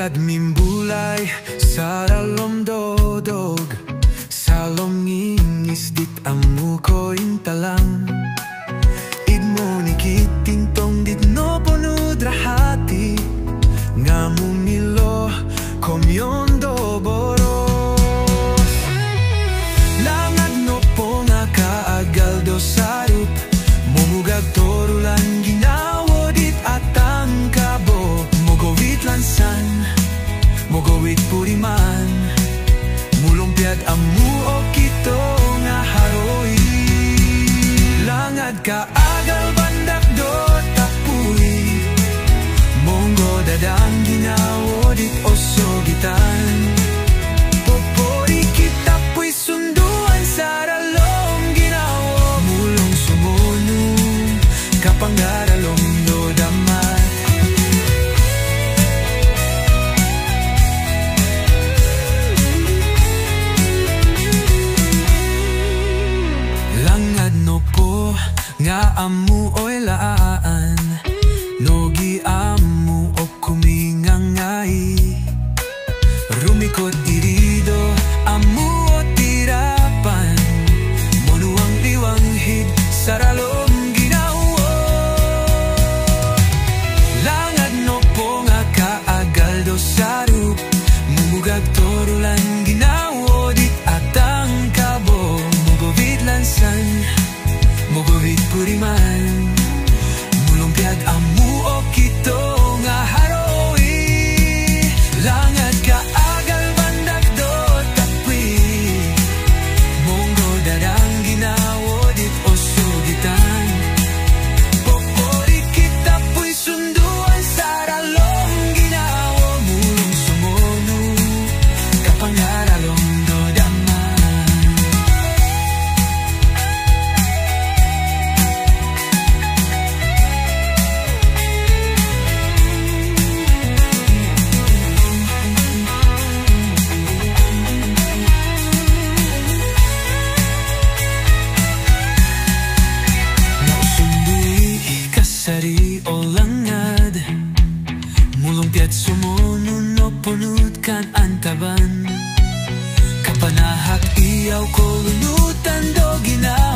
Langad mimbulay sa ralom dodog, sa longing isdit amu ko intalang. Idmo ni kitintong dit no punud rahati, ngamu nilo komyon do boros. Langad no po nga kaagal do sarup, mumugag torulan ginawo dit atang kabo. Mogowit lansan, mogowit puriman, mulumpiad amu o kito nga haroy. Langad kaagal bandak do tapuy, monggo dadang ginawo dit osogitan. Popori kita puy sunduan sa ralom ginawo, mulong sumunu kapanggaralom do damat. Langad no po nga amu oy laan, nogi amu o kumingangay. Rumikot dirido amu o tirapan, monuang liwang hid saralom ginawo. Langad no po nga kaagal do sarup, mumugag torulan ginawo dit atang kabo. Mogowit lansan, mogowit puriman, mulumpiad amu o kito nga haroy. Langad kaagal bandak do tapwi, monggo dadang ginawo dit osugitan. Popori kita puy sunduan sa ralom ginawo, mulong sumonu kapangaralom do daman. Sari o langad, mulumpiad sumunu no punut kan antaban. Kapanahak iyaw ko lunutan do ginawa.